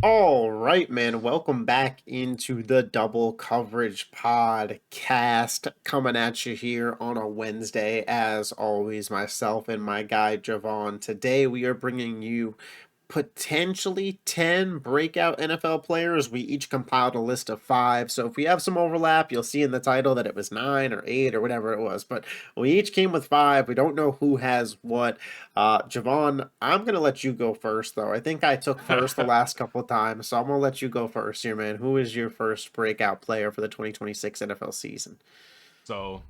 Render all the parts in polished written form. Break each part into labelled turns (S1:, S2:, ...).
S1: All right, man. Welcome back into the Double Coverage Podcast. Coming at you here on a Wednesday. As always, myself and my guy Javon. Today we are bringing you potentially 10 breakout NFL players. We each compiled a list of five. So if we have some overlap, you'll see in the title that it was nine or eight or whatever it was. But we each came with five. We don't know who has what. Javon, I'm going to let you go first, though. I think I took first the last couple of times. So I'm going to let you go first here, man. Who is your first breakout player for the 2026 NFL season?
S2: So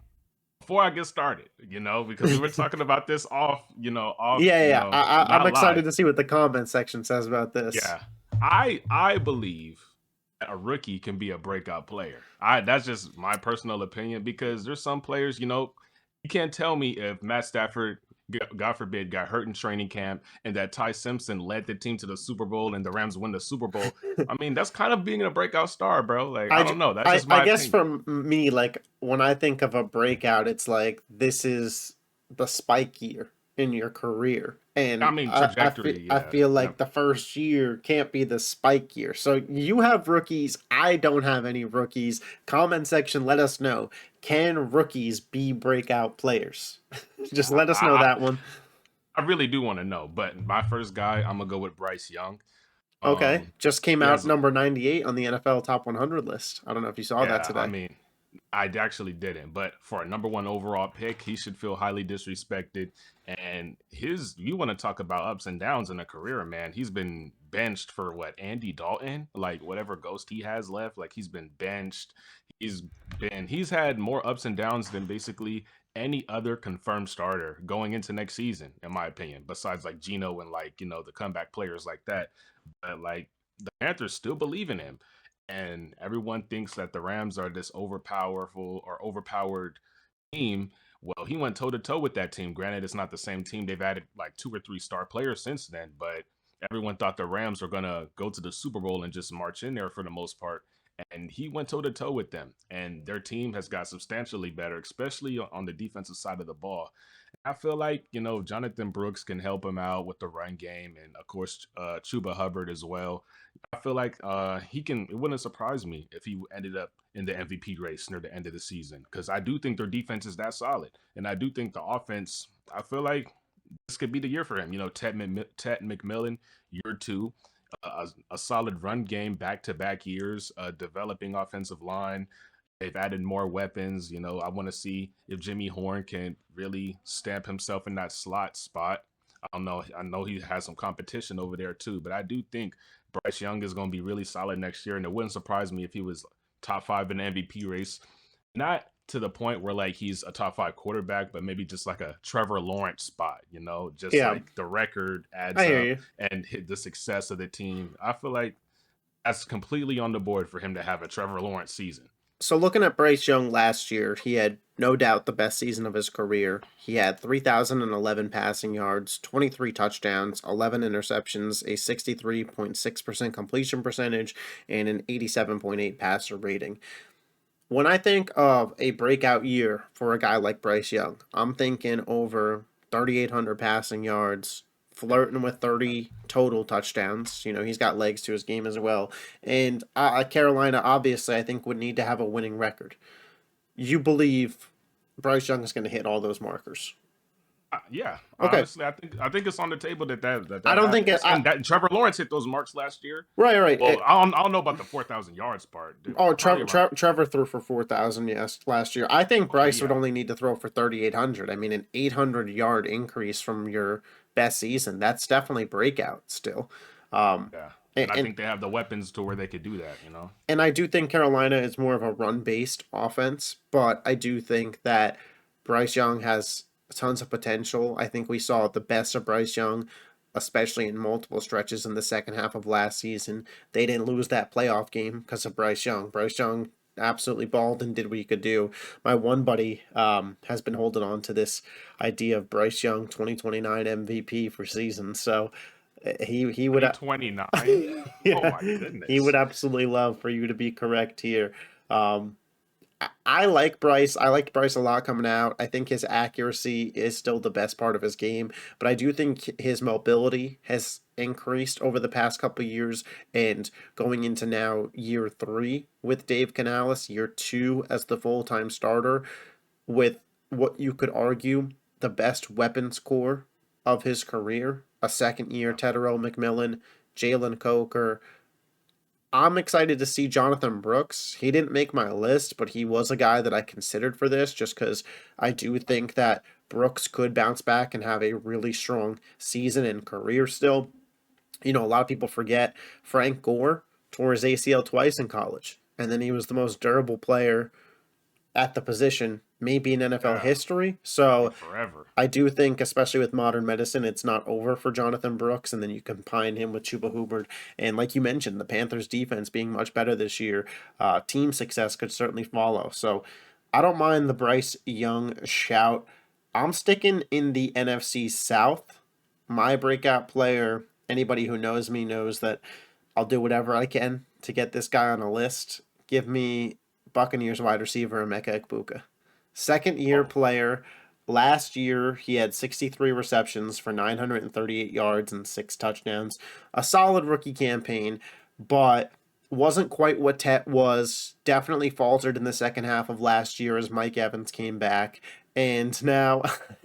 S2: before I get started, because we were talking about this
S1: Yeah. I'm
S2: not
S1: excited
S2: live.
S1: to see what the comment section says about this.
S2: Yeah, I believe that a rookie can be a breakout player. I That's just my personal opinion because there's some players, you can't tell me if Matt Stafford, God forbid, got hurt in training camp and that Ty Simpson led the team to the Super Bowl and the Rams win the Super Bowl. I mean, that's kind of being a breakout star, bro. Like, I don't know. That's just
S1: I
S2: my
S1: guess
S2: opinion.
S1: for me, like when I think of a breakout, it's like this is the spike year in your career,
S2: I
S1: and
S2: mean,
S1: I
S2: trajectory, yeah.
S1: feel like
S2: Yep.
S1: the first year can't be the spike year. So you have rookies. I don't have any rookies. Comment section, let us know. Can rookies be breakout players? Just let us know
S2: I,
S1: that one.
S2: I really do want to know, but my first guy, I'm gonna go with Bryce Young.
S1: Okay,
S2: Um,
S1: just came
S2: he
S1: out
S2: has,
S1: number 98 on the NFL Top 100 list. I don't know if you saw that
S2: yeah. I
S1: today.
S2: mean, I actually didn't, but for a number one overall pick, he should feel highly disrespected. And you want to talk about ups and downs in a career, man? He's been benched for what, Andy Dalton, like whatever ghost he has left. Like he's been benched. He's had more ups and downs than basically any other confirmed starter going into next season, in my opinion. Besides like Gino and like the comeback players like that, but like the Panthers still believe in him, and everyone thinks that the Rams are this overpowered team. Well, he went toe to toe with that team. Granted, it's not the same team. They've added like two or three star players since then, but everyone thought the Rams were gonna go to the Super Bowl and just march in there for the most part. And he went toe to toe with them, and their team has got substantially better, especially on the defensive side of the ball. I feel like Jonathan Brooks can help him out with the run game, and of course Chuba Hubbard as well. I feel like he can. It wouldn't surprise me if he ended up in the MVP race near the end of the season because I do think their defense is that solid, and I do think the offense. I feel like this could be the year for him. Ted McMillan, year two, a solid run game back to back years, developing offensive line. They've added more weapons. I want to see if Jimmy Horn can really stamp himself in that slot spot. I don't know. I know he has some competition over there too, but I do think Bryce Young is going to be really solid next year, and it wouldn't surprise me if he was top five in the MVP race. Not to the point where like he's a top five quarterback, but maybe just like a Trevor Lawrence spot. Just
S1: Yeah,
S2: like the record adds
S1: I hear
S2: up
S1: you.
S2: and the success of the team. I feel like that's completely on the board for him to have a Trevor Lawrence season.
S1: So looking at Bryce Young last year, he had no doubt the best season of his career. He had 3,011 passing yards, 23 touchdowns, 11 interceptions, a 63.6% completion percentage, and an 87.8 passer rating. When I think of a breakout year for a guy like Bryce Young, I'm thinking over 3,800 passing yards,
S2: Yep.
S1: flirting with 30 total touchdowns. He's got legs to his game as well. And Carolina, obviously, I think would need to have a winning record. You believe Bryce Young is going to hit all those markers?
S2: Yeah,
S1: Okay,
S2: honestly, I think it's on the table that
S1: I don't think it.
S2: happens, and that Trevor Lawrence hit those marks last year.
S1: Right.
S2: Well, I don't know about the 4,000 yards part.
S1: Oh,
S2: Probably around.
S1: Trevor threw for 4,000, yes, last year. I think
S2: Okay,
S1: Bryce would
S2: yeah,
S1: only need to throw for 3,800. I mean, an 800-yard increase from your best season. That's definitely breakout still. Um,
S2: yeah,
S1: and,
S2: and I
S1: and
S2: think they have the weapons to where they could do that.
S1: and I do think Carolina is more of a run-based offense, but I do think that Bryce Young has tons of potential. I think we saw the best of Bryce Young, especially in multiple stretches in the second half of last season. They didn't lose that playoff game because of Bryce Young. Bryce Young absolutely balled and did what he could do. My one buddy has been holding on to this idea of Bryce Young 2029 MVP for seasons. So he would
S2: 2029. Oh
S1: yeah,
S2: my
S1: he would
S2: goodness.
S1: absolutely love for you to be correct here. Um, I like Bryce. I liked Bryce a lot coming out. I think his accuracy is still the best part of his game, but I do think his mobility has increased over the past couple of years, and going into now year 3 with Dave Canales, year 2 as the full-time starter, with what you could argue the best weapons core of his career, a second year
S2: Yeah.
S1: Tedero McMillan, Jalen Coker. I'm excited to see Jonathan Brooks. He didn't make my list, but he was a guy that I considered for this just because I do think that Brooks could bounce back and have a really strong season and career still. A lot of people forget Frank Gore tore his ACL twice in college, and then he was the most durable player at the position, maybe in NFL
S2: Yeah,
S1: history. So
S2: like forever.
S1: I do think, especially with modern medicine, it's not over for Jonathan Brooks, and then you combine him with Chuba Hubbard, and like you mentioned, the Panthers' defense being much better this year, team success could certainly follow. So I don't mind the Bryce Young shout. I'm sticking in the NFC South. My breakout player, anybody who knows me knows that I'll do whatever I can to get this guy on a list. Give me Buccaneers wide receiver Emeka Egbuka. Second year
S2: Oh,
S1: player. Last year, he had 63 receptions for 938 yards and 6 touchdowns. A solid rookie campaign, but wasn't quite what Tet was. Definitely faltered in the second half of last year as Mike Evans came back. And now,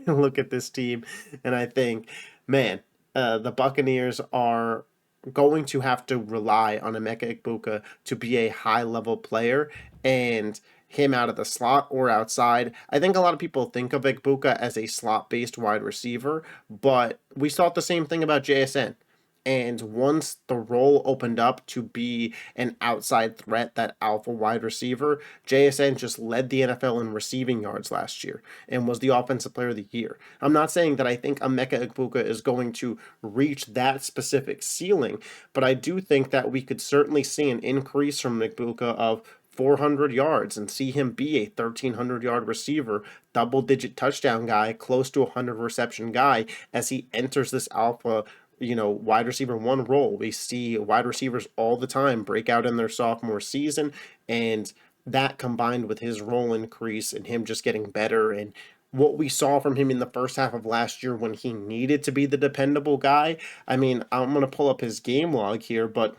S1: look at this team, and I think, man, the Buccaneers are going to have to rely on Emeka Egbuka to be a high level player, and him out of the slot or outside. I think a lot of people think of Egbuka as a slot based wide receiver, but we thought the same thing about JSN. And once the role opened up to be an outside threat, that alpha wide receiver, JSN just led the NFL in receiving yards last year and was the offensive player of the year. I'm not saying that I think Emeka Egbuka is going to reach that specific ceiling, but I do think that we could certainly see an increase from Egbuka of 400 yards and see him be a 1,300-yard receiver, double-digit touchdown guy, close to a 100 reception guy as he enters this alpha, wide receiver one role. We see wide receivers all the time break out in their sophomore season, and that combined with his role increase and him just getting better and what we saw from him in the first half of last year when he needed to be the dependable guy. I mean, I'm going to pull up his game log here, but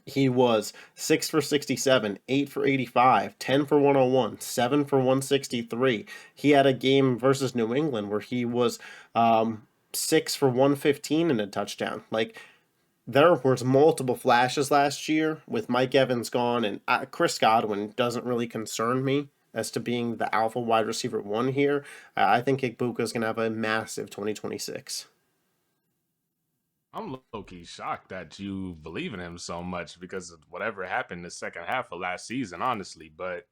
S1: he was 6 for 67, 8 for 85, 10 for 101, 7 for 163. He had a game versus New England where he was 6 for 115 and a touchdown. Like, there was multiple flashes last year with Mike Evans gone, and Chris Godwin doesn't really concern me as to being the alpha wide receiver one here. I think Igbuka is going to have a massive 2026.
S2: I'm low key shocked that you believe in him so much because of whatever happened in the second half of last season, honestly. But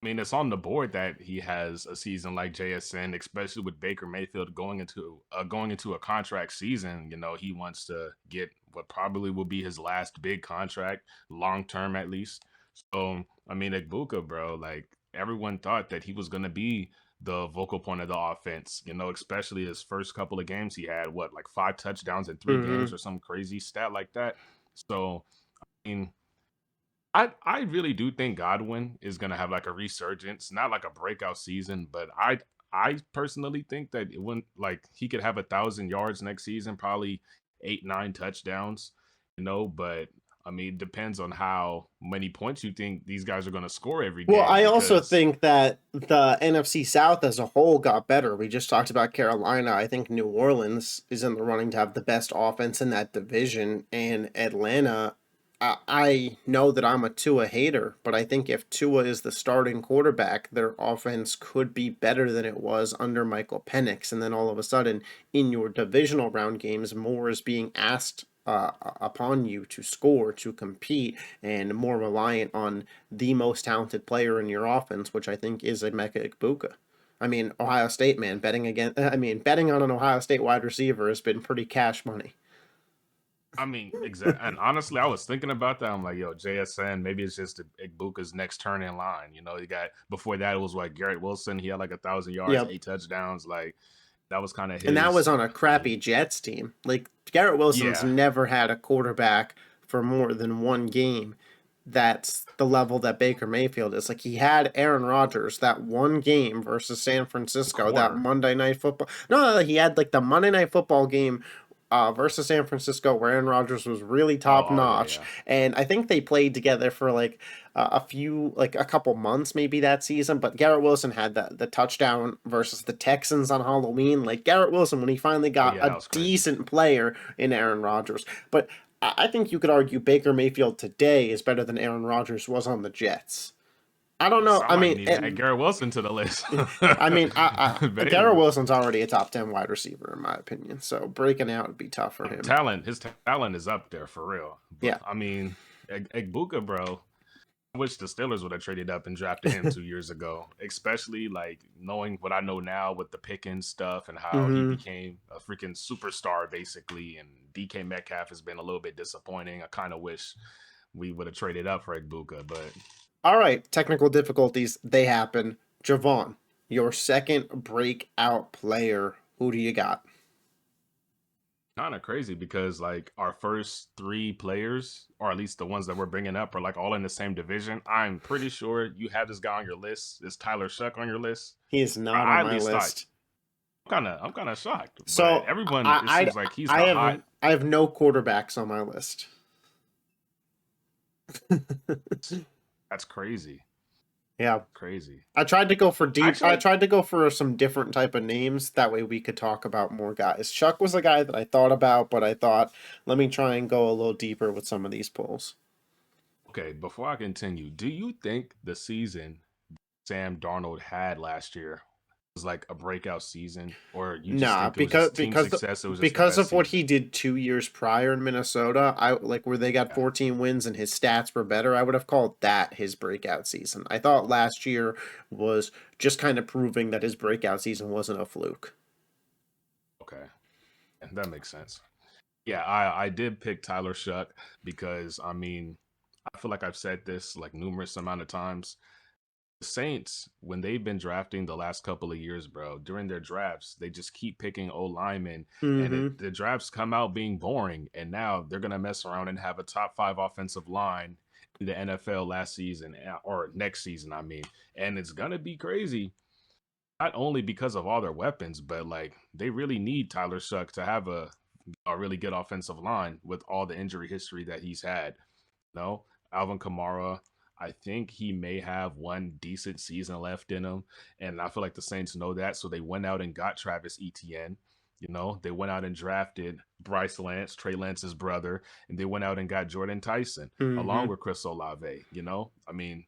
S2: I mean, it's on the board that he has a season like JSN, especially with Baker Mayfield going into a contract season. He wants to get what probably will be his last big contract, long term at least. So, I mean, Egbuka, bro, like everyone thought that he was gonna be the vocal point of the offense. Especially his first couple of games, he had what, like 5 touchdowns in 3 games
S1: Mm-hmm.
S2: or some crazy stat like that. So, I mean, I really do think Godwin is gonna have like a resurgence, not like a breakout season, but I personally think that it wouldn't like he could have 1,000 yards next season, probably 8, 9 touchdowns, But I mean, it depends on how many points you think these guys are gonna score every
S1: Well,
S2: game
S1: I also
S2: because
S1: think that the NFC South as a whole got better. We just talked about Carolina. I think New Orleans is in the running to have the best offense in that division, and Atlanta. I know that I'm a Tua hater, but I think if Tua is the starting quarterback, their offense could be better than it was under Michael Penix. And then all of a sudden, in your divisional round games, more is being asked upon you to score, to compete, and more reliant on the most talented player in your offense, which I think is Emeka Egbuka. I mean, Ohio State, man, betting on an Ohio State wide receiver has been pretty cash money.
S2: I mean, exactly. And honestly, I was thinking about that. I'm like, yo, JSN, maybe it's just Igbuka's next turn in line. You got before that it was like Garrett Wilson. He had like 1,000 yards,
S1: Yep.
S2: 8 touchdowns. Like that was kind of
S1: And that was
S2: his.
S1: on a crappy Jets team. Like, Garrett Wilson's
S2: Yeah,
S1: never had a quarterback for more than one game that's the level that Baker Mayfield is. Like, he had Aaron Rodgers that one game versus San
S2: the
S1: Francisco, that
S2: corner.
S1: Monday Night Football. No, he had like the Monday Night Football game versus San Francisco, where Aaron Rodgers was really top
S2: Yeah,
S1: notch,
S2: yeah.
S1: and I think they played together for like a couple months maybe that season. But Garrett Wilson had the touchdown versus the Texans on Halloween. Like Garrett Wilson, when he finally
S2: Oh
S1: got
S2: yeah,
S1: a
S2: that was crazy.
S1: decent player in Aaron Rodgers, but I think you could argue Baker Mayfield today is better than Aaron Rodgers was on the Jets. I don't know. I
S2: Somebody
S1: mean,
S2: need to add Garrett Wilson to the list.
S1: I mean, Garrett
S2: Baylor.
S1: Wilson's already a top 10 wide receiver in my opinion, so breaking out would be tough for him.
S2: His talent is up there for real. But
S1: Yeah.
S2: I mean, Egbuka, bro. I wish the Steelers would have traded up and drafted him 2 years ago, especially like knowing what I know now with the Pickens stuff and how he
S1: Hmm.
S2: became a freaking superstar basically. And DK Metcalf has been a little bit disappointing. I kind of wish we would have traded up for Egbuka, but
S1: All right, technical difficulties, they happen. Javon, your second breakout player. Who do you got?
S2: kind of crazy because like our first three players, or at least the ones that we're bringing up, are like all in the same division. I'm pretty sure you have this guy on your list. Is Tyler Shuck on your list?
S1: He is not on
S2: I at
S1: my
S2: least thought.
S1: list.
S2: I'm kind of shocked, but
S1: So
S2: everyone it
S1: I
S2: seems like he's
S1: I
S2: the
S1: have
S2: hot.
S1: I have no quarterbacks on my list.
S2: That's crazy,
S1: Yeah.
S2: crazy.
S1: I tried to go for deep. I
S2: Actually,
S1: tried to go for some different type of names. That way we could talk about more guys. Chuck was a guy that I thought about, but I thought, let me try and go a little deeper with some of these polls.
S2: okay. Before I continue, do you think the season Sam Darnold had last year was like a breakout season, or you just
S1: Nah,
S2: think it was just team success? It was just the
S1: because
S2: best
S1: of what he
S2: season.
S1: did 2 years prior in Minnesota, I like where they got
S2: Yeah.
S1: 14 wins and his stats were better. I would have called that his breakout season. I thought last year was just kind of proving that his breakout season wasn't a fluke.
S2: Okay, and that makes sense. Yeah, I did pick Tyler Shuck because I mean I feel like I've said this like numerous amount of times. The Saints, when they've been drafting the last couple of years, bro, during their drafts, they just keep picking O linemen, and
S1: Mm-hmm.
S2: the drafts come out being boring. And now they're gonna mess around and have a top five offensive line in the NFL last season or next season, I mean, and it's gonna be crazy. Not only because of all their weapons, but like they really need Tyler Shuck to have a really good offensive line with all the injury history that he's had. No, Alvin Kamara. I think he may have one decent season left in him, and I feel like the Saints know that, so they went out and got Travis Etienne. They went out and drafted Bryce Lance, Trey Lance's brother, and they went out and got Jordan Tyson along
S1: Mm-hmm.
S2: with Chris Olave. I mean,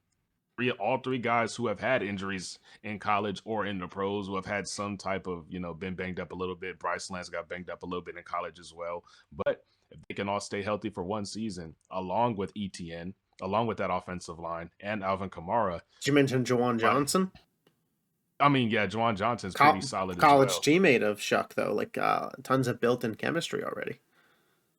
S2: all three guys who have had injuries in college or in the pros, who have had some type of been banged up a little bit. Bryce Lance got banged up a little bit in college as well, but if they can all stay healthy for one season, along with ETN, along with that offensive line and Alvin Kamara,
S1: Did you mention Jawan
S2: like
S1: Johnson?
S2: I mean, yeah, Juwan Johnson's pretty solid as
S1: College
S2: well.
S1: teammate of Shuck though, like tons of built-in chemistry already.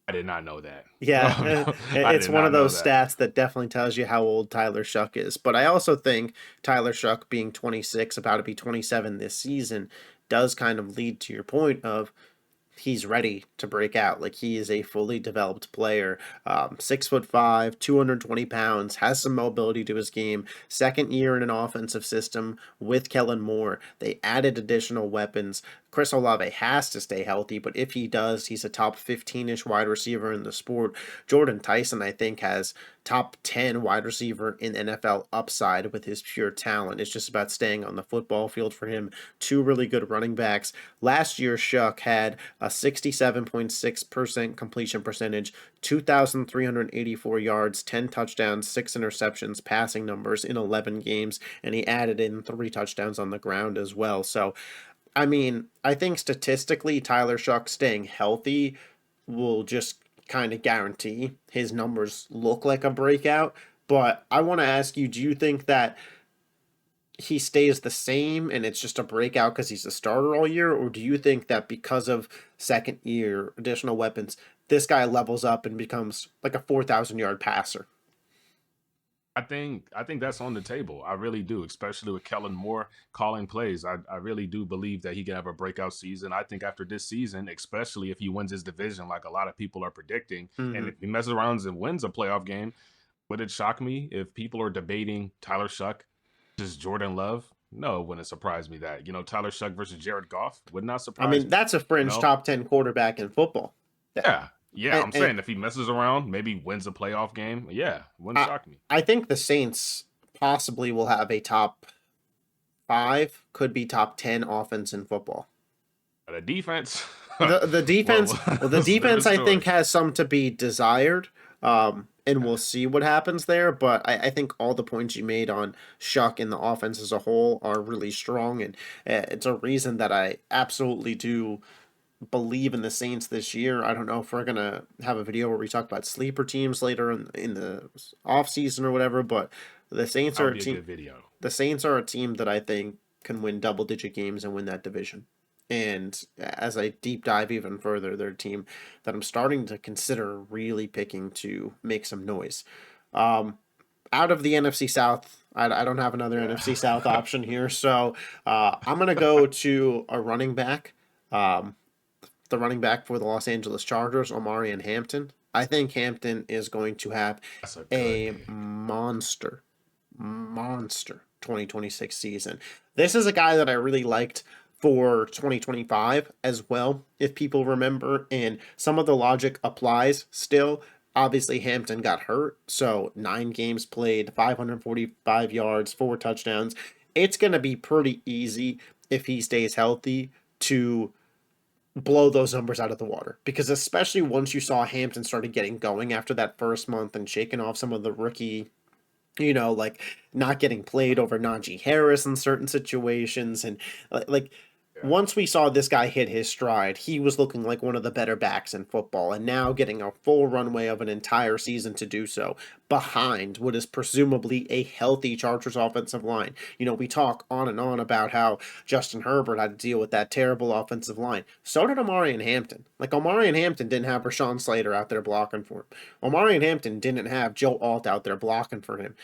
S2: I did not know that.
S1: Yeah,
S2: Oh no, I
S1: it's
S2: did
S1: one of
S2: not know
S1: those
S2: that.
S1: stats that definitely tells you how old Tyler Shuck is. But I also think Tyler Shuck being 26, about to be 27 this season, does kind of lead to your point of he's ready to break out. Like he is a fully developed player. 6'5", 220 pounds, has some mobility to his game. Second year in an offensive system with Kellen Moore. They added additional weapons. Chris Olave has to stay healthy, but if he does, he's a top 15-ish wide receiver in the sport. Jordan Tyson, I think, has top 10 wide receiver in NFL upside with his pure talent. It's just about staying on the football field for him. Two really good running backs. Last year, Shuck had a 67.6% completion percentage, 2,384 yards, 10 touchdowns, 6 interceptions, passing numbers in 11 games, and he added in 3 touchdowns on the ground as well. So, I mean, I think statistically, Tyler Shuck staying healthy will just kind of guarantee his numbers look like a breakout. But I want to ask you, do you think that he stays the same and it's just a breakout because he's a starter all year? Or do you think that because of second year, additional weapons, this guy levels up and becomes like a 4,000 yard passer?
S2: I think that's on the table. I really do, especially with Kellen Moore calling plays. I really do believe that he can have a breakout season. I think after this season, especially if he wins his division, like a lot of people are predicting, and
S1: Mm-hmm.
S2: if he messes around and wins a playoff game, would it shock me if people are debating Tyler Shuck versus Jordan Love? No, it wouldn't surprise me that Tyler Shuck versus Jared Goff would not
S1: I
S2: surprise
S1: mean,
S2: me.
S1: that's a
S2: You
S1: fringe
S2: know,
S1: top 10 quarterback in football. That-
S2: Yeah, yeah.
S1: And,
S2: I'm
S1: and
S2: saying if he messes around, maybe wins a playoff game. Yeah, wouldn't
S1: I,
S2: shock me.
S1: I think the Saints possibly will have a top five, could be top 10 offense in football.
S2: But a defense,
S1: The defense, well, the
S2: that's a different
S1: defense I think
S2: story.
S1: has some to be desired. And we'll see what happens there. But I think all the points you made on Shuck and the offense as a whole are really strong, and it's a reason that I absolutely do believe in the Saints this year. I don't know if we're gonna have a video where we talk about sleeper teams later in the off season or whatever, but the Saints
S2: That
S1: are
S2: would
S1: a
S2: be a
S1: team.
S2: good video.
S1: The Saints are a team that I think can win double digit games and win that division. And as I deep dive even further, they're a team that I'm starting to consider really picking to make some noise. Um, Out of the NFC South, I don't have another
S2: Yeah.
S1: NFC South option here, so I'm gonna go to a running back. Um, the running back for the Los Angeles Chargers, Omarion Hampton. I think Hampton is going to have
S2: That's a good
S1: a
S2: pick.
S1: monster 2026 season. This is a guy that I really liked for 2025 as well, if people remember, and some of the logic applies still. Obviously, Hampton got hurt, so 9 games played, 545 yards, 4 touchdowns. It's going to be pretty easy if he stays healthy to blow those numbers out of the water, because especially once you saw Hampton started getting going after that first month and shaking off some of the rookie, like not getting played over Najee Harris in certain situations, and like
S2: Yeah.
S1: once we saw this guy hit his stride, he was looking like one of the better backs in football, and now getting a full runway of an entire season to do so behind what is presumably a healthy Chargers offensive line. We talk on and on about how Justin Herbert had to deal with that terrible offensive line. So did Omari and Hampton. Like, Omari and Hampton didn't have Rashawn Slater out there blocking for him. Omari and Hampton didn't have Joe Alt out there blocking for him.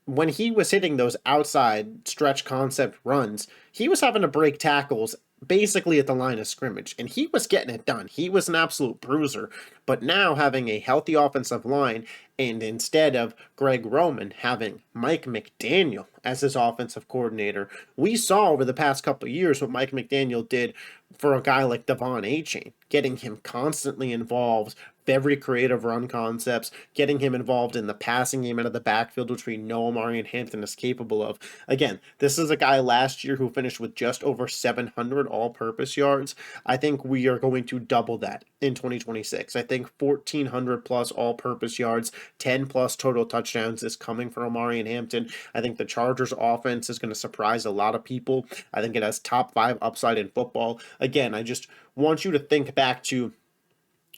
S1: When he was hitting those outside stretch concept runs, he was having to break tackles basically at the line of scrimmage, and he was getting it done. He was an absolute bruiser. But now, having a healthy offensive line, and instead of Greg Roman having Mike McDaniel as his offensive coordinator, we saw over the past couple of years what Mike McDaniel did for a guy like Devon Achane, getting him constantly involved, very creative run concepts, getting him involved in the passing game out of the backfield, which we know Omari and Hampton is capable of. Again, this is a guy last year who finished with just over 700 all purpose yards. I think we are going to double that in 2026. I think 1,400 plus all purpose yards, 10 plus total touchdowns is coming from Omari and Hampton. I think the Chargers offense is going to surprise a lot of people. I think it has top 5 upside in football. Again, I just want you to think back to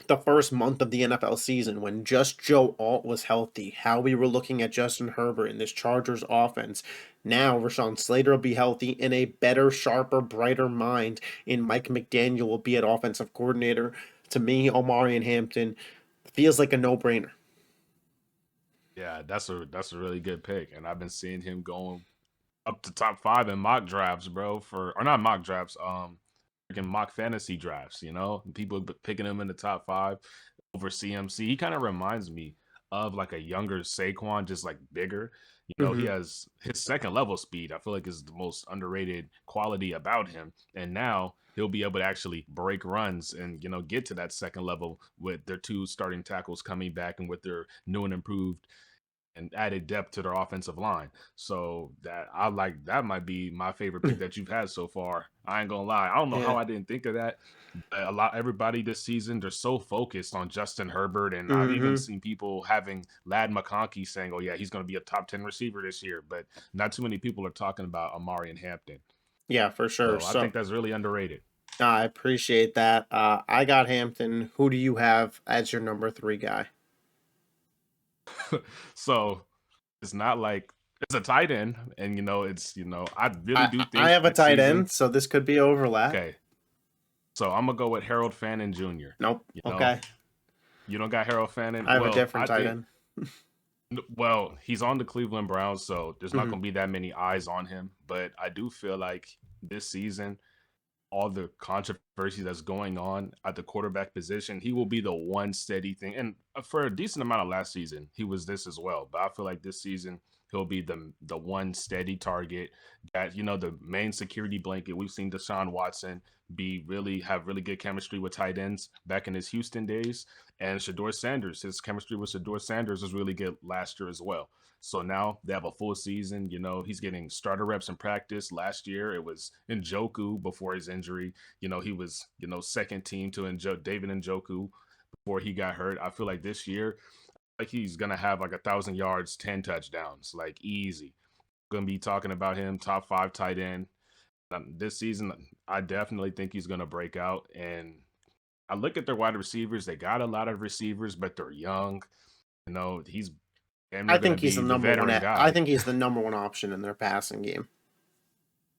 S1: the first month of the NFL season when just Joe Alt was healthy, how we were looking at Justin Herbert in this Chargers offense. Now Rashawn Slater will be healthy, and a better, sharper, brighter mind in Mike McDaniel will be at offensive coordinator. To me, Omari and Hampton feels like a no-brainer.
S2: Yeah, that's a really good pick, and I've been seeing him going up to top 5 in mock drafts, bro. For or not mock drafts, freaking mock fantasy drafts. People picking him in the top 5 over CMC. He kind of reminds me of like a younger Saquon, just like bigger. He
S1: Mm-hmm.
S2: has his second level speed. I feel like is the most underrated quality about him, and now he'll be able to actually break runs and get to that second level with their 2 starting tackles coming back and with their new and improved and added depth to their offensive line. So that might be my favorite pick that you've had so far. I ain't gonna lie. I don't know how
S1: Yeah.
S2: I didn't think of that. But everybody this season, they're so focused on Justin Herbert, and I've even
S1: Mm-hmm.
S2: seen people having Lad McConkey saying, "Oh yeah, he's gonna be a top 10 receiver this year." But not too many people are talking about Amari and Hampton.
S1: Yeah, for sure.
S2: So I
S1: So
S2: think that's really underrated.
S1: I appreciate that. I got Hampton. Who do you have as your number 3 guy?
S2: So it's not like it's a tight end, and I really
S1: I
S2: do
S1: I
S2: think
S1: have a
S2: next
S1: tight
S2: season.
S1: end, so this could be overlap.
S2: Okay, so I'm gonna go with Harold Fannin Jr.
S1: Nope.
S2: You know,
S1: Okay.
S2: you don't got Harold
S1: I
S2: Fannin.
S1: have a
S2: Well,
S1: different
S2: I
S1: tight
S2: think.
S1: end.
S2: Well, he's on the Cleveland Browns, so there's not
S1: Hmm.
S2: gonna be that many eyes on him. But I do feel like this season, all the controversy adversity that's going on at the quarterback position, he will be the one steady thing. And for a decent amount of last season, he was this as well. But I feel like this season he'll be the one steady target that the main security blanket. We've seen Deshaun Watson be really have really good chemistry with tight ends back in his Houston days, and Shador Sanders, his chemistry with Shador Sanders was really good last year as well. So now they have a full season. He's getting starter reps in practice. Last year it was Njoku before his injury. He was, second team to David Njoku before he got hurt. I feel like this year, like he's gonna have like 1,000 yards, 10 touchdowns, like easy. Gonna be talking about him, top 5 tight end. This season, I definitely think he's gonna break out. And I look at their wide receivers; they got a lot of receivers, but they're young. He's damn
S1: I
S2: near gonna
S1: think he's the
S2: be the
S1: number one.
S2: veteran
S1: I
S2: guy.
S1: think he's the number one option in their passing game.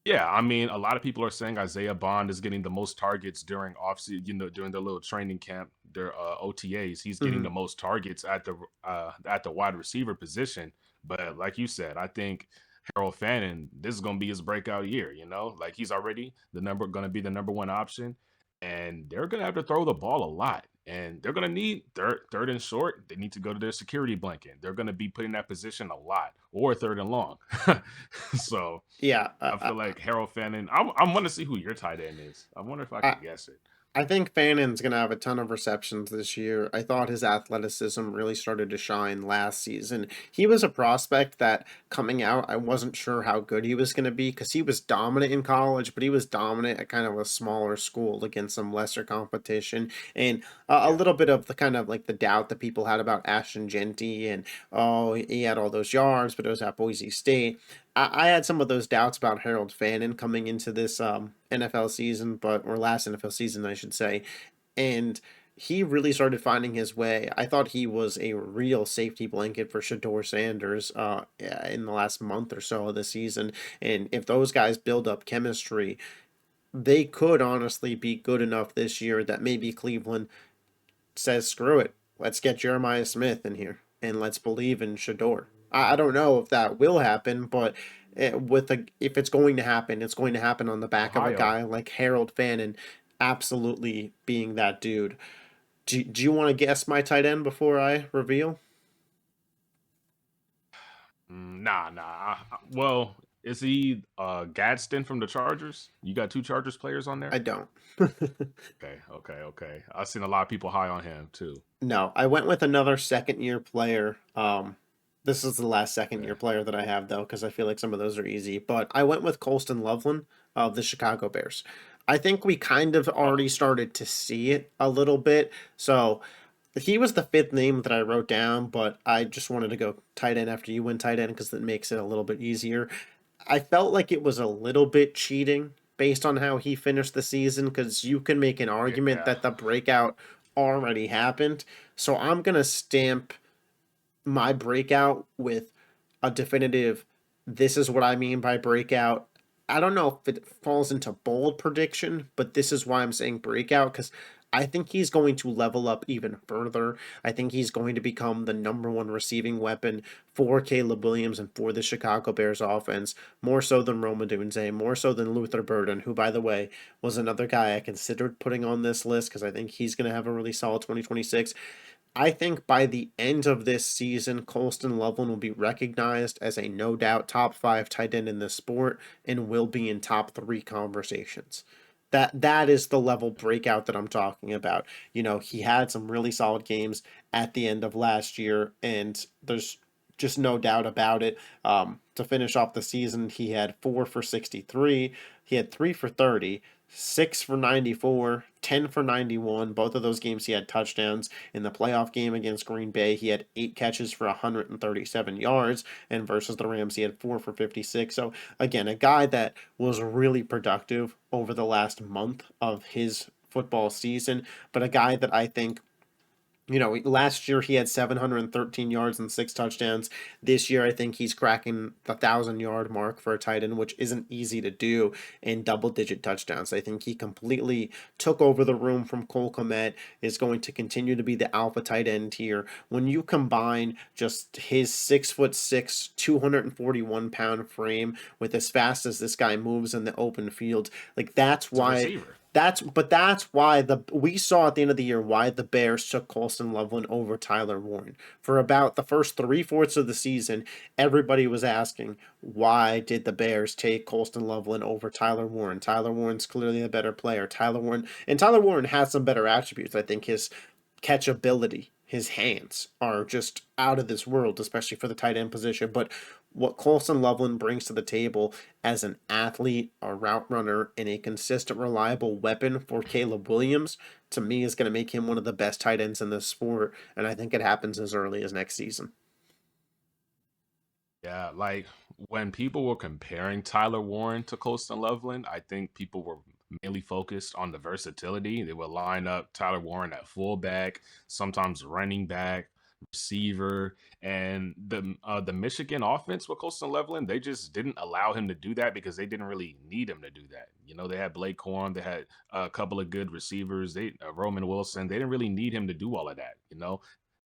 S2: Yeah, I mean, a lot of people are saying Isaiah Bond is getting the most targets during offseason, during the little training camp, their OTAs. He's getting
S1: Hmm.
S2: the most targets at the wide receiver position. But like you said, I think Harold Fannin, this is going to be his breakout year. Like he's already going to be the number one option, and they're going to have to throw the ball a lot, and they're going to need third and short. They need to go to their security blanket. They're going to be put in that position a lot, or third and long. So.
S1: Yeah,
S2: I feel like Harold Fannin. I want to see who your tight end is. I wonder if I
S1: I,
S2: could guess it.
S1: I think Fannon's going to have a ton of receptions this year. I thought his athleticism really started to shine last season. He was a prospect that coming out, I wasn't sure how good he was going to be because he was dominant in college, but he was dominant at kind of a smaller school against some lesser competition. And a
S2: Yeah,
S1: little bit of the kind of like the doubt that people had about Ashton Genty and, oh, he had all those yards, but it was at Boise State. I had some of those doubts about Harold Fannin coming into this NFL season, or last NFL season, I should say, and he really started finding his way. I thought he was a real safety blanket for Shador Sanders in the last month or so of the season, and if those guys build up chemistry, they could honestly be good enough this year that maybe Cleveland says, screw it. Let's get Jeremiah Smith in here and let's believe in Shador. I don't know if that will happen, but if it's going to happen, it's going to happen on the back of a
S2: Ohio.
S1: guy like Harold Fannin absolutely being that dude. Do you want to guess my tight end before I reveal?
S2: Nah. Well, is he Gadsden from the Chargers? You got two Chargers players on
S1: I
S2: there.
S1: don't.
S2: Okay. I've seen a lot of people high on him too.
S1: No, I went with another second year player. This is the last second
S2: Okay.
S1: year player that I have though, because I feel like some of those are easy. But I went with Colston Loveland of the Chicago Bears. I think we kind of already
S2: Oh,
S1: started to see it a little bit. So he was the fifth name that I wrote down, but I just wanted to go tight end after you went tight end because that makes it a little bit easier. I felt like it was a little bit cheating based on how he finished the season because you can make an argument
S2: yeah.
S1: that the breakout already happened. So I'm going to stamp my breakout with a definitive, this is what I mean by breakout. I don't know if it falls into bold prediction, but this is why I'm saying breakout because I think he's going to level up even further. I think he's going to become the number one receiving weapon for Caleb Williams and for the Chicago Bears offense, more so than Roma Dunze, more so than Luther Burden, who, by the way, was another guy I considered putting on this list because I think he's going to have a really solid 2026. I think by the end of this season, Colston Loveland will be recognized as a no doubt top 5 tight end in the sport and will be in top 3 conversations. That is the level breakout that I'm talking about. He had some really solid games at the end of last year, and there's just no doubt about it. To finish off the season, he had 4 for 63. He had 3 for 30, 6 for 94, 10 for 91. Both of those games he had touchdowns. In the playoff game against Green Bay, he had 8 catches for 137 yards, and versus the Rams, he had 4 for 56. So again, a guy that was really productive over the last month of his football season, but a guy that I think last year he had 713 yards and 6 touchdowns. This year, I think he's cracking the 1,000 yard mark for a tight end, which isn't easy to do in double digit touchdowns. I think he completely took over the room from Cole Kmet, is going to continue to be the alpha tight end here. When you combine just his 6'6", 241-pound frame with as fast as this guy moves in the open field, like that's
S2: He's a
S1: why
S2: receiver.
S1: That's why we saw at the end of the year why the Bears took Colston Loveland over Tyler Warren. For about the first three-fourths of the season, everybody was asking, why did the Bears take Colston Loveland over Tyler Warren? Tyler Warren's clearly a better player. Tyler Warren has some better attributes. I think his catchability, his hands are just out of this world, especially for the tight end position. But what Colson Loveland brings to the table as an athlete, a route runner, and a consistent, reliable weapon for Caleb Williams, to me, is going to make him one of the best tight ends in this sport. And I think it happens as early as next season.
S2: Yeah, like when people were comparing Tyler Warren to Colston Loveland, I think people were mainly focused on the versatility. They would line up Tyler Warren at fullback, sometimes running back, receiver, and the Michigan offense with Colston Loveland, they just didn't allow him to do that because they didn't really need him to do that. You know, they had Blake Corum, they had a couple of good receivers, they Roman Wilson. They didn't really need him to do all of that. You know,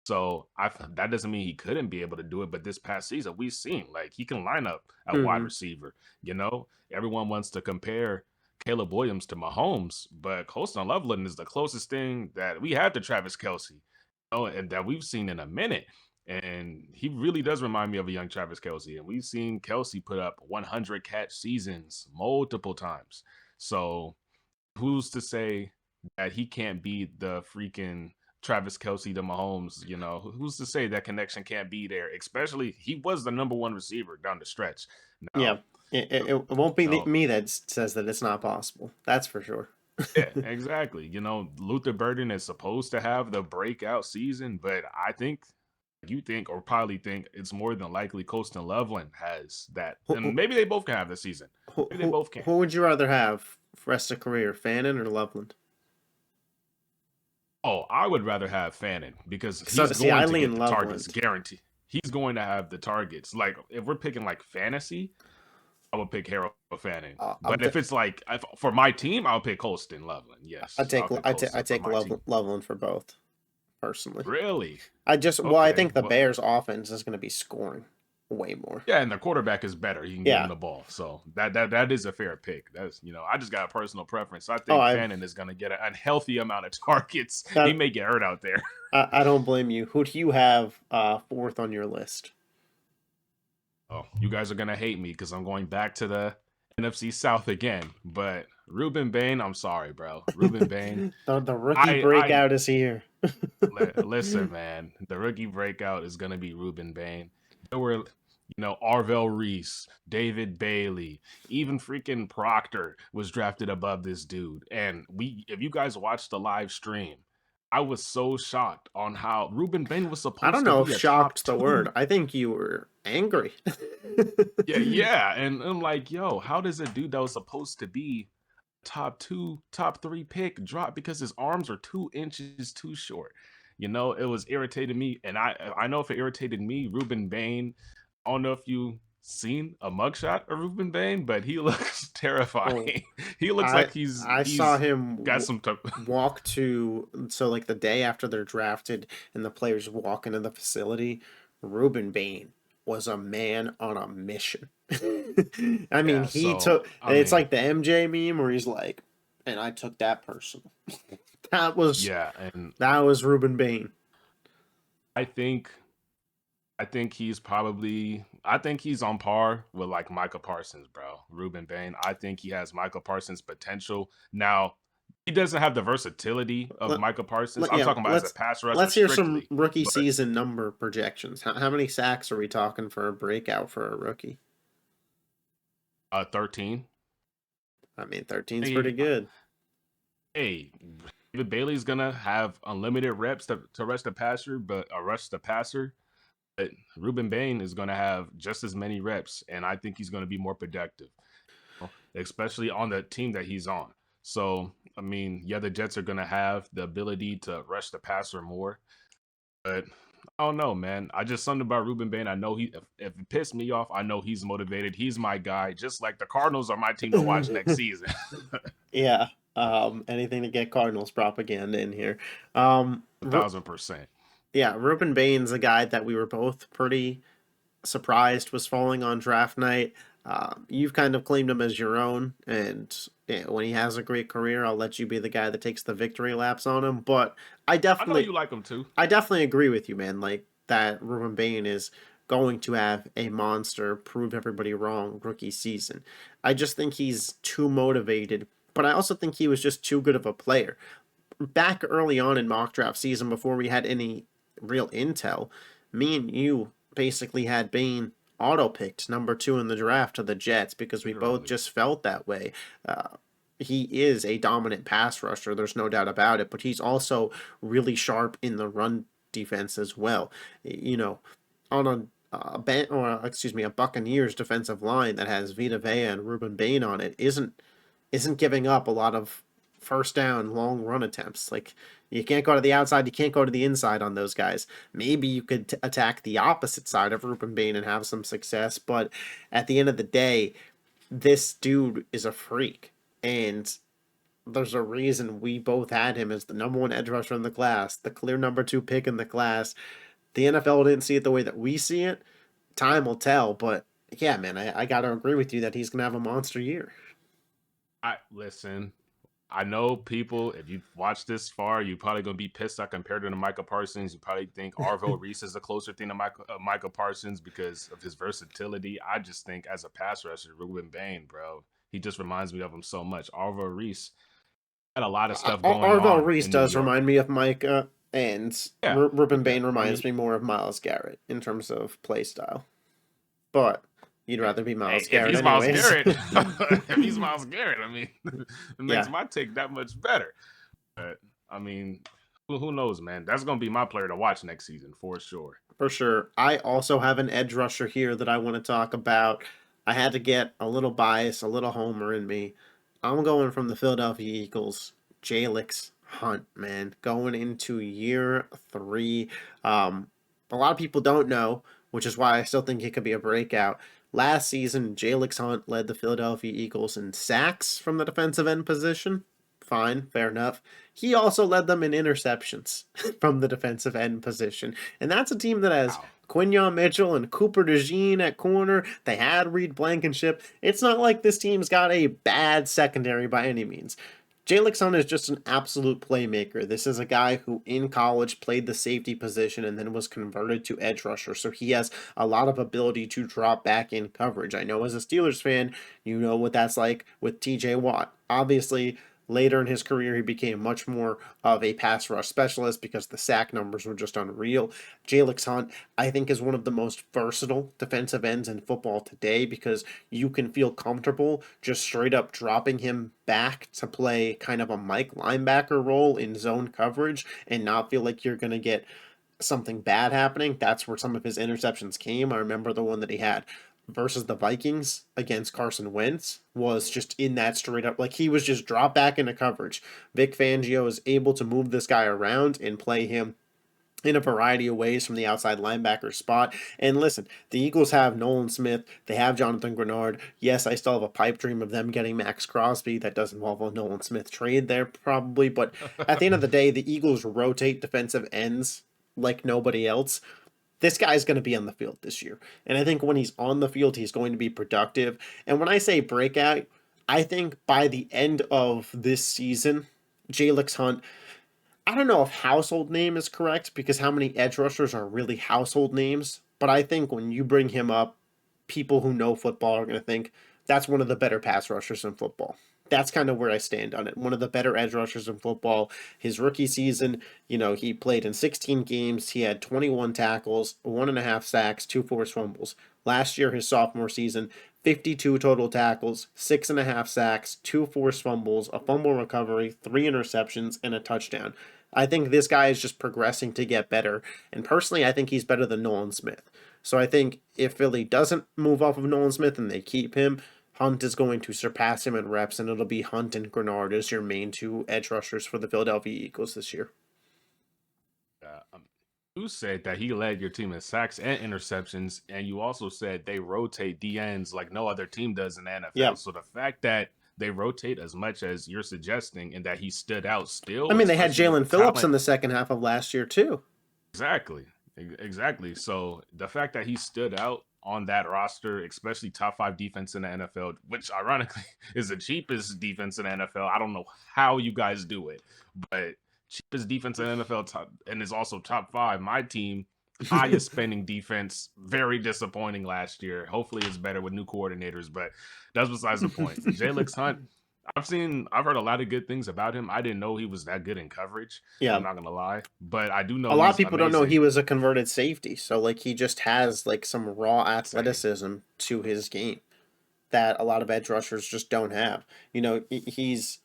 S2: so that doesn't mean he couldn't be able to do it. But this past season, we've seen like he can line up at wide
S1: Mm-hmm.
S2: receiver. You know, everyone wants to compare Caleb Williams to Mahomes, but Colston Loveland is the closest thing that we have to Travis Kelsey, you know, and that we've seen in a minute. And he really does remind me of a young Travis Kelsey. And we've seen Kelsey put up 100 catch seasons multiple times. So who's to say that he can't be the freaking Travis Kelsey to Mahomes? You know, who's to say that connection can't be there? Especially he was the number one receiver down the stretch.
S1: Yeah,
S2: Now,
S1: it won't be
S2: no,
S1: me that says that it's not possible. That's for sure.
S2: yeah, exactly. You know, Luther Burden is supposed to have the breakout season, but I think you think or probably think it's more than likely Colston Loveland has that, and
S1: who,
S2: maybe they both can have this season.
S1: who,
S2: Maybe they
S1: who,
S2: both can.
S1: who would you rather have for rest of career, Fannin or Loveland?
S2: Oh, I would rather have Fannin because
S1: So
S2: he's
S1: see, I
S2: going to
S1: lean
S2: get the targets,
S1: Loveland.
S2: guaranteed. He's going to have the targets. Like if we're picking like fantasy, I would pick Harold Fannin.
S1: I'm
S2: But if it's like for my team, I'll pick Colston Loveland.
S1: I
S2: Yes,
S1: take
S2: I'll pick
S1: I
S2: Colston for
S1: take
S2: my team.
S1: Loveland for both personally.
S2: Really?
S1: I
S2: Okay.
S1: think the
S2: Well,
S1: Bears offense is going to be scoring way more.
S2: yeah, and the quarterback is better. You can give him
S1: Yeah.
S2: the ball, so that is a fair pick. That's I just got a personal preference. I
S1: Oh,
S2: think Fannin is going to get an unhealthy amount of targets. He
S1: that
S2: may get hurt out there.
S1: I don't blame you. Who do you have fourth on your list?
S2: Oh, you guys are gonna hate me because I'm going back to the NFC South again. But Ruben Bain, I'm sorry, bro. Ruben Bain,
S1: The rookie
S2: I
S1: breakout is here.
S2: listen, man. The rookie breakout is gonna be Ruben Bain. There were, Arvell Reese, David Bailey, even freaking Proctor was drafted above this dude. And if you guys watched the live stream, I was so shocked on how Ruben Bain was
S1: I don't
S2: supposed to
S1: know if
S2: be a top
S1: shocked the word.
S2: two.
S1: I think you were angry.
S2: Yeah, yeah. And I'm like, yo, how does a dude that was supposed to be top two, top three pick drop because his arms are 2 inches too short? It was irritating me. And I know if it irritated me, Ruben Bain, I don't know if you seen a mugshot of Ruben Bain, but he looks
S1: Oh,
S2: terrifying. He looks
S1: I
S2: like he's
S1: I saw
S2: he's
S1: him
S2: got some
S1: walk to like the day after they're drafted and the players walk into the facility. Ruben Bain was a man on a mission. I mean,
S2: yeah,
S1: he
S2: so
S1: took.
S2: I
S1: It's
S2: mean,
S1: like the MJ meme where he's like, "And I took that personal." That was
S2: yeah, and
S1: that was Ruben Bain.
S2: I think I think he's on par with like Michael Parsons, bro. Ruben Bain. I think he has Michael Parsons potential. Now, he doesn't have the versatility of
S1: Let,
S2: Michael Parsons. I'm
S1: yeah,
S2: talking about as a pass rusher
S1: let's hear some
S2: strictly.
S1: rookie
S2: But
S1: season number projections. How many sacks are we talking for a breakout for a rookie?
S2: 13.
S1: I mean, 13's pretty
S2: Hey,
S1: good.
S2: hey, David Bailey's gonna have unlimited reps to rush the passer, but rush the passer. But Ruben Bain is gonna have just as many reps, and I think he's gonna be more productive, especially on the team that he's on. So, I mean, yeah, the Jets are going to have the ability to rush the passer more, but I don't know, man. I just something about Ruben Bain. I know if it pissed me off, I know he's motivated. He's my guy, just like the Cardinals are my team to watch next season.
S1: Yeah. Anything to get Cardinals propaganda in here.
S2: A 1000%.
S1: Yeah, Ruben Bain's a guy that we were both pretty surprised was falling on draft night. You've kind of claimed him as your own, and When he has a great career, I'll let you be the guy that takes the victory laps on him. But I
S2: I know you
S1: definitely,
S2: like him too.
S1: I definitely agree with you, man. Like that, Ruben Bain is going to have a monster prove everybody wrong rookie season. I just think he's too motivated, but I also think he was just too good of a player. Back early on in mock draft season, before we had any real intel, me and you basically had Bain auto picked number 2 in the draft to the Jets because we both
S2: Literally.
S1: just felt that way. Uh, he is a dominant pass rusher, there's no doubt about it, but he's also really sharp in the run defense as well. You know, on a Buccaneers defensive line that has Vita Vea and Ruben Bain on it isn't giving up a lot of first down long run attempts. Like you can't go to the outside, you can't go to the inside on those guys. Maybe you could attack the opposite side of Ruben Bain and have some success, but at the end of the day, this dude is a freak, and there's a reason we both had him as the number 1 edge rusher in the class, the clear number 2 pick in the class. The NFL didn't see it the way that we see it. Time will tell, but yeah, man, I gotta agree with you that he's gonna have a monster year.
S2: I listen. I know people. If you watch this far, you're probably gonna be pissed. I compared him to Michael Parsons. You probably think Arvell Reese is a closer thing to Michael Parsons because of his versatility. I just think as a pass rusher, Ruben Bain, bro, he just reminds me of him so much. Arvell Reese had a lot of stuff going
S1: Arvell
S2: on
S1: Reese
S2: in New
S1: does
S2: York.
S1: remind me of Micah, and
S2: Yeah,
S1: Ruben
S2: yeah.
S1: Bain
S2: I
S1: reminds
S2: mean,
S1: me more of Miles Garrett in terms of play style. But you'd rather be
S2: hey,
S1: Miles
S2: if
S1: Garrett,
S2: he's Miles
S1: anyways.
S2: Garrett, if he's Miles Garrett, I mean, it makes
S1: Yeah,
S2: my take that much better. But I mean, who knows, man? That's gonna be my player to watch next season for sure.
S1: for sure. I also have an edge rusher here that I want to talk about. I had to get a little bias, a little homer in me. I'm going from the Philadelphia Eagles, Jalix Hunt, man, going into year 3. A lot of people don't know, which is why I still think it could be a breakout. Last season, Jalix Hunt led the Philadelphia Eagles in sacks from the defensive end position. Fine, fair enough. He also led them in interceptions from the defensive end position. And that's a team that has
S2: Wow.
S1: Quinyon Mitchell and Cooper DeJean at corner. They had Reed Blankenship. It's not like this team's got a bad secondary by any means. Jalen Hunt is just an absolute playmaker. This is a guy who in college played the safety position and then was converted to edge rusher. So he has a lot of ability to drop back in coverage. I know as a Steelers fan, you know what that's like with TJ Watt. Obviously, later in his career, he became much more of a pass rush specialist because the sack numbers were just unreal. Jalen Hunt, I think, is one of the most versatile defensive ends in football today because you can feel comfortable just straight up dropping him back to play kind of a Mike linebacker role in zone coverage and not feel like you're going to get something bad happening. That's where some of his interceptions came. I remember the one that he had versus the Vikings against Carson Wentz was just in that straight up, like he was just drop back into coverage. Vic Fangio is able to move this guy around and play him in a variety of ways from the outside linebacker spot. And listen, the Eagles have Nolan Smith. They have Jonathan Grenard. Yes, I still have a pipe dream of them getting Max Crosby. That does involve a Nolan Smith trade there, probably. But at the end of the day, the Eagles rotate defensive ends like nobody else. This guy's going to be on the field this year. And I think when he's on the field, he's going to be productive. And when I say breakout, I think by the end of this season, Jalix Hunt, I don't know if household name is correct because how many edge rushers are really household names, but I think when you bring him up, people who know football are going to think that's one of the better pass rushers in football. That's kind of where I stand on it. One of the better edge rushers in football. His rookie season, he played in 16 games. He had 21 tackles, 1.5 sacks, 2 forced fumbles. Last year, his sophomore season, 52 total tackles, 6.5 sacks, 2 forced fumbles, a fumble recovery, 3 interceptions, and a touchdown. I think this guy is just progressing to get better. And personally, I think he's better than Nolan Smith. So I think if Philly doesn't move off of Nolan Smith and they keep him, Hunt is going to surpass him in reps, and it'll be Hunt and Grenard as your main 2 edge rushers for the Philadelphia Eagles this year.
S2: Uh, um, you said that he led your team in sacks and interceptions, and you also said they rotate DNs like no other team does in the
S1: Yeah.
S2: NFL. So the fact that they rotate as much as you're suggesting and that he stood out
S1: I
S2: still,
S1: mean, they had
S2: especially with
S1: Jalen
S2: the
S1: Phillips in
S2: talent.
S1: the second half of last year, too.
S2: Exactly. Exactly. So the fact that he stood out on that roster, especially top five defense in the NFL, which ironically is the cheapest defense in the NFL. I don't know how you guys do it, but cheapest defense in the NFL top, and is also top five. My team, highest spending defense, very disappointing last year. Hopefully it's better with new coordinators, but that's besides the point. Jalen Hunt, I've heard a lot of good things about him. I didn't know he was that good in coverage. I'm
S1: Yeah.
S2: not gonna lie, but I do
S1: A
S2: know
S1: lot of
S2: he's
S1: people don't know he
S2: amazing.
S1: was a converted safety, so like he just has like some raw
S2: Same.
S1: athleticism to his game that a lot of edge rushers just don't have. He's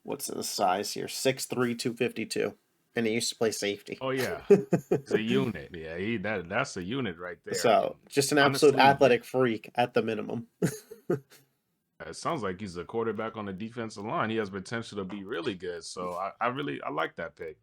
S1: what's the size here? 6'3", 252, and he used to play safety.
S2: Oh yeah, he's a unit. Yeah, that's a unit right there. And
S1: So just an absolute
S2: honestly,
S1: athletic freak at the minimum.
S2: it sounds like he's a quarterback on the defensive line. He has potential to be really good. So I like that pick.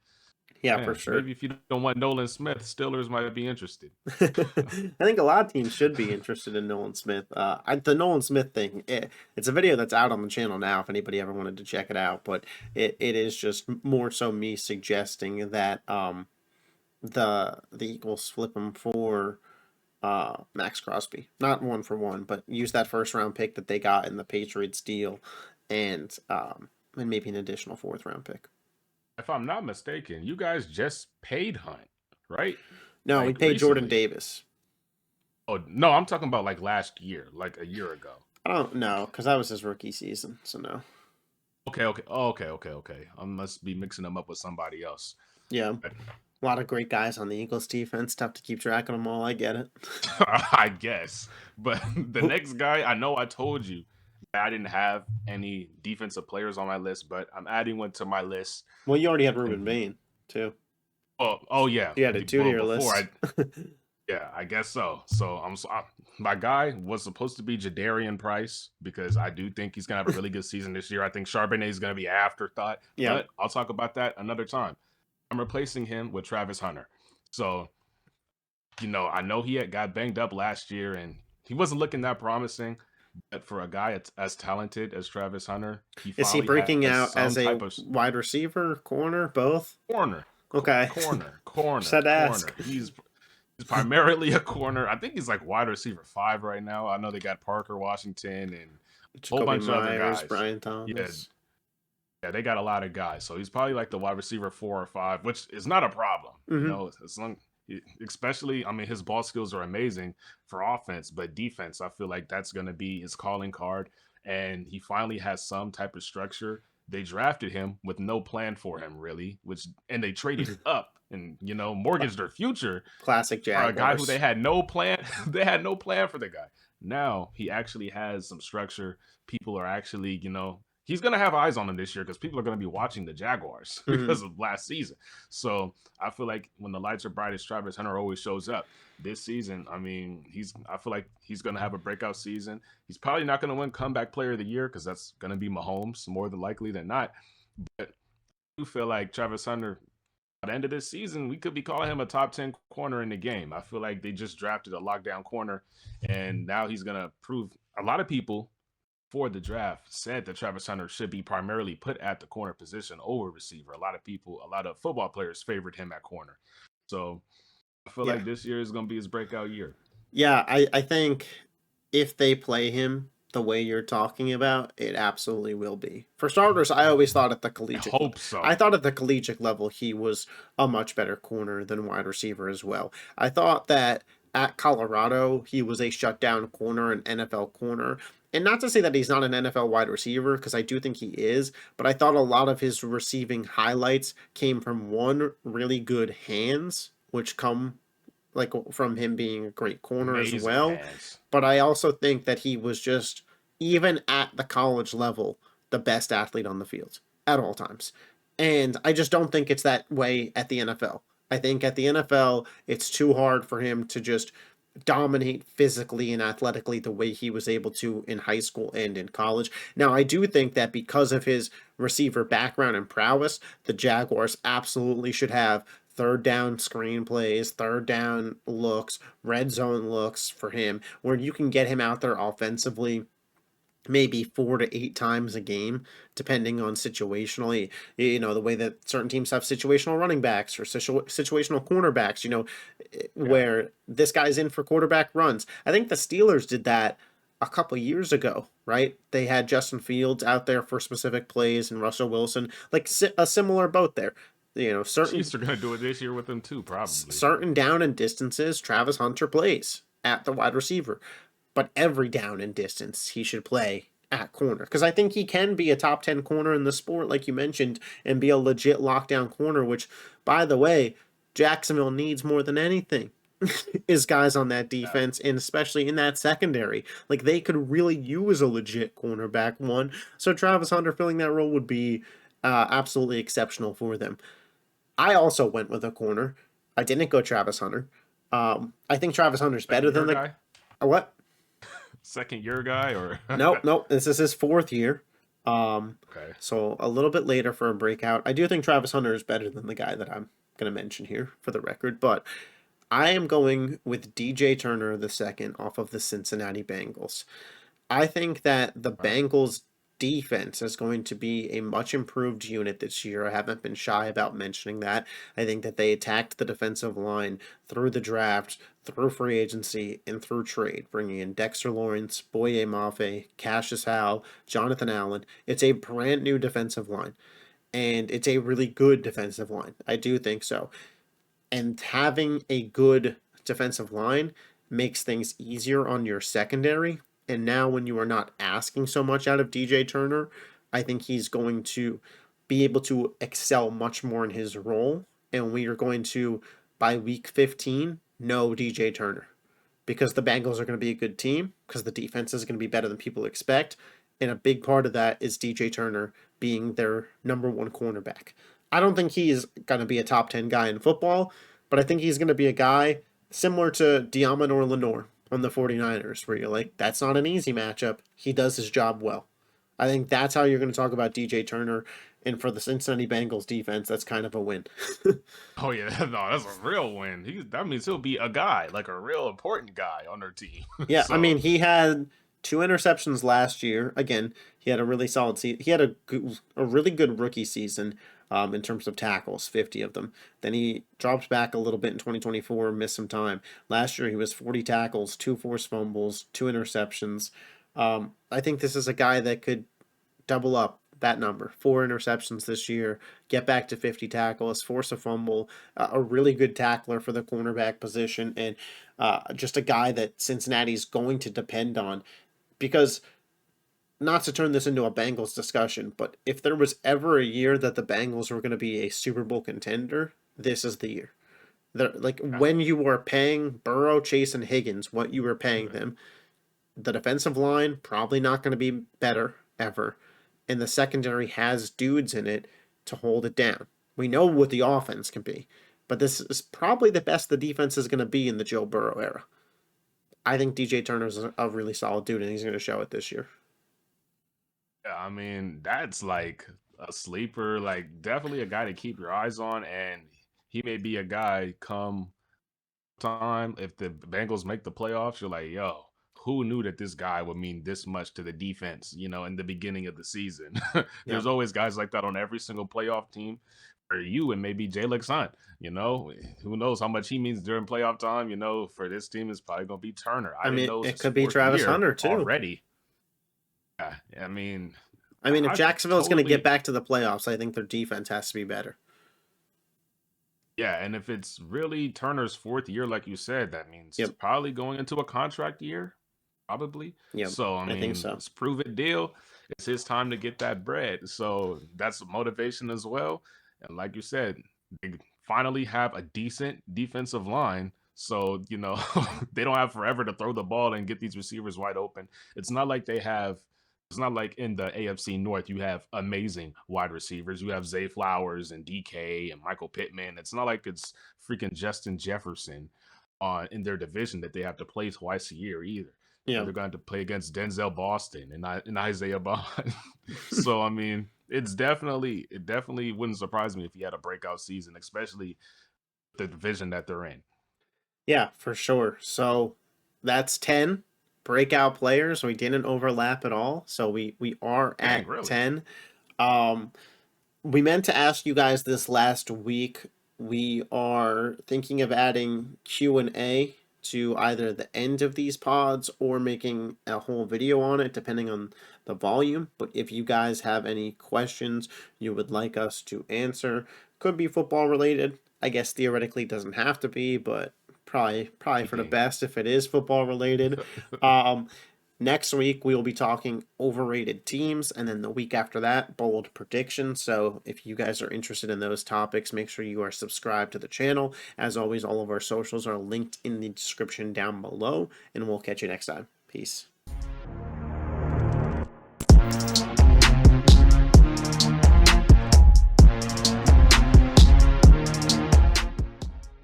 S1: Yeah, for
S2: Man,
S1: sure.
S2: maybe if you don't want Nolan Smith, Steelers might be interested.
S1: I think a lot of teams should be interested in Nolan Smith. The Nolan Smith thing, it's a video that's out on the channel now if anybody ever wanted to check it out. But it is just more so me suggesting that the Eagles flip him for Max Crosby. Not one for one, but use that first round pick that they got in the Patriots deal and maybe an additional fourth round pick.
S2: If I'm not mistaken, you guys just paid Hunt, right?
S1: No, we
S2: Like
S1: paid Jordan
S2: recently.
S1: Davis.
S2: Oh no, I'm talking about like last year, like a year ago.
S1: I don't know, because that was his rookie season, so no.
S2: Okay. I must be mixing them up with somebody else.
S1: Yeah.
S2: But
S1: A lot of great guys on the Eagles defense. Tough to keep track of them all. I get it.
S2: I guess. But the next guy, I know I told you I didn't have any defensive players on my list, but I'm adding one to my list.
S1: Well, you already had Ruben
S2: And
S1: Bain, too.
S2: oh yeah,
S1: You added two to
S2: well
S1: your
S2: before
S1: list.
S2: I yeah, I guess so. So my guy was supposed to be Jadarian Price because I do think he's gonna have a really good season this year. I think Charbonnet is gonna be an afterthought,
S1: Yeah.
S2: but I'll talk about that another time. I'm replacing him with Travis Hunter. So I know he had got banged up last year and he wasn't looking that promising. But for a guy as talented as Travis Hunter, he
S1: Is he
S2: finally
S1: breaking
S2: has
S1: out
S2: some
S1: as a
S2: type of
S1: wide receiver, corner, both?
S2: corner,
S1: Okay. Just had to
S2: corner.
S1: ask.
S2: He's primarily a corner. I think he's like wide receiver 5 right now. I know they got Parker Washington and a whole
S1: Jacoby
S2: bunch of other
S1: Myers,
S2: guys.
S1: Brian
S2: Yeah,
S1: Thomas.
S2: yeah, they got a lot of guys. So he's probably like the wide receiver 4 or 5, which is not a problem.
S1: Mm-hmm.
S2: As long, especially, I mean, his ball skills are amazing for offense, but defense, I feel like that's going to be his calling card. And he finally has some type of structure. They drafted him with no plan for him, really, and they traded up and mortgaged their future
S1: Classic
S2: for a guy who they
S1: Jaguars.
S2: had no plan. They had no plan for the guy. Now he actually has some structure. People are actually, he's gonna have eyes on him this year because people are gonna be watching the Jaguars
S1: Mm-hmm.
S2: because of last season. So I feel like when the lights are brightest, Travis Hunter always shows up. This season, I mean, I feel like he's gonna have a breakout season. He's probably not gonna win comeback player of the year because that's gonna be Mahomes more than likely than not. But I do feel like Travis Hunter at the end of this season, we could be calling him a top 10 corner in the game. I feel like they just drafted a lockdown corner, and now he's going to prove a lot of people for the draft said that Travis Hunter should be primarily put at the corner position over receiver. A lot of people, a lot of football players favored him at corner. So I feel
S1: Yeah.
S2: like this year is going to be his breakout year.
S1: Yeah, I think if they play him the way you're talking about, it absolutely will be. For starters, I always thought at the
S2: I
S1: collegiate
S2: hope
S1: I
S2: so.
S1: thought at the collegiate level he was a much better corner than wide receiver as well. I thought that at Colorado he was a shutdown corner, an NFL corner. And not to say that he's not an NFL wide receiver, because I do think he is, but I thought a lot of his receiving highlights came from one, really good hands, which come like from him being a great corner as
S2: Amazing
S1: well.
S2: hands.
S1: But I also think that he was just, even at the college level, the best athlete on the field at all times. And I just don't think it's that way at the NFL. I think at the NFL, it's too hard for him to just dominate physically and athletically the way he was able to in high school and in college. Now, I do think that because of his receiver background and prowess, the Jaguars absolutely should have third down screenplays, third down looks, red zone looks for him, where you can get him out there offensively maybe 4 to 8 times a game, depending on situationally, the way that certain teams have situational running backs or situational cornerbacks,
S2: Yeah,
S1: where this guy's in for quarterback runs. I think the Steelers did that a couple years ago, right? They had Justin Fields out there for specific plays and Russell Wilson, like a similar boat there. Certain
S2: Chiefs are gonna do it this year with them too, probably.
S1: certain down and distances, Travis Hunter plays at the wide receiver, but every down and distance he should play at corner because I think he can be a top 10 corner in the sport, like you mentioned, and be a legit lockdown corner. Which, by the way, Jacksonville needs more than anything. Is guys on that
S2: Yeah.
S1: defense and especially in that secondary. Like they could really use a legit cornerback one. So Travis Hunter filling that role would be absolutely exceptional for them. I also went with a corner. I didn't go Travis Hunter. I think Travis Hunter's better
S2: Second
S1: than
S2: year
S1: the
S2: guy,
S1: what?
S2: second year guy, or
S1: Nope, nope. This is his fourth year. Um,
S2: okay,
S1: so a little bit later for a breakout. I do think Travis Hunter is better than the guy that I'm going to mention here for the record, but I am going with DJ Turner the second off of the Cincinnati Bengals. I think that the
S2: all right.
S1: Bengals defense is going to be a much improved unit this year. I haven't been shy about mentioning that. I think that they attacked the defensive line through the draft, through free agency, and through trade, bringing in Dexter Lawrence, Boye Mafe, Cassius Howe, Jonathan Allen. It's a brand new defensive line, and it's a really good defensive line. I do think so. And having a good defensive line makes things easier on your secondary. And now, when you are not asking so much out of DJ Turner, I think he's going to be able to excel much more in his role. And we are going to, by week 15, know DJ Turner because the Bengals are going to be a good team, because the defense is going to be better than people expect. And a big part of that is DJ Turner being their number one cornerback. I don't think he's going to be a top 10 guy in football, but I think he's going to be a guy similar to Diamond or Lenore on the 49ers, where you're like, that's not an easy matchup. He does his job well. I think that's how you're going to talk about DJ Turner. And for the Cincinnati Bengals defense, that's kind of a win.
S2: Oh yeah, no, that's a real win. That means he'll be a guy, like a real important guy on their team.
S1: Yeah, I
S2: So
S1: mean, he had 2 interceptions last year. Again, he had a really solid season. He had a really good rookie season in terms of tackles, 50 of them. Then he dropped back a little bit in 2024, missed some time. Last year, he was 40 tackles, 2 forced fumbles, 2 interceptions. I think this is a guy that could double up that number. 4 interceptions this year, get back to 50 tackles, force a fumble, a really good tackler for the cornerback position, and just a guy that Cincinnati's going to depend on. Because, not to turn this into a Bengals discussion, but if there was ever a year that the Bengals were going to be a Super Bowl contender, this is the year. Like
S2: yeah.
S1: when you were paying Burrow, Chase, and Higgins what you were paying them, the defensive line probably not going to be better ever, and the secondary has dudes in it to hold it down. We know what the offense can be, but this is probably the best the defense is going to be in the Joe Burrow era. I think DJ Turner's a really solid dude, and he's going to show it this year.
S2: Yeah, I mean, that's like a sleeper, like definitely a guy to keep your eyes on, and he may be a guy come time if the Bengals make the playoffs. You're like, yo, who knew that this guy would mean this much to the defense? In the beginning of the season,
S1: Yeah,
S2: there's always guys like that on every single playoff team. For you and maybe Jalen Hunt, who knows how much he means during playoff time. For this team, is probably gonna be Turner. I
S1: I
S2: didn't
S1: mean,
S2: know it was
S1: it
S2: his
S1: could be
S2: fourth
S1: Travis
S2: year
S1: Hunter too.
S2: already. Yeah, I mean,
S1: I mean, if
S2: I
S1: Jacksonville is going to get
S2: totally
S1: back to the playoffs, I think their defense has to be better.
S2: yeah. And if it's really Turner's fourth year, like you said, that means he's
S1: Yep,
S2: probably going into a contract year, probably.
S1: yep,
S2: So I
S1: I think
S2: mean,
S1: so.
S2: it's prove it deal. It's his time to get that bread. So that's motivation as well. And like you said, they finally have a decent defensive line. So, they don't have forever to throw the ball and get these receivers wide open. It's not like they have it's not like in the AFC North you have amazing wide receivers. You have Zay Flowers and DK and Michael Pittman. It's not like it's freaking Justin Jefferson on in their division that they have to play twice a year either.
S1: Yeah,
S2: They're going to play against Denzel Boston and Isaiah Bond. So I mean, it definitely wouldn't surprise me if he had a breakout season, especially the division that they're in.
S1: yeah, for sure. So that's 10. breakout players. We didn't overlap at all, so we are
S2: Dang,
S1: at
S2: really?
S1: 10. Um, we meant to ask you guys this last week. We are thinking of adding Q&A to either the end of these pods or making a whole video on it, depending on the volume. But if you guys have any questions you would like us to answer, could be football related. I guess theoretically doesn't have to be, but probably for the best if it is football related. Um, Next week, we will be talking overrated teams, and then the week after that, bold predictions. So, if you guys are interested in those topics, make sure you are subscribed to the channel. As always, all of our socials are linked in the description down below, and we'll catch you next time. Peace.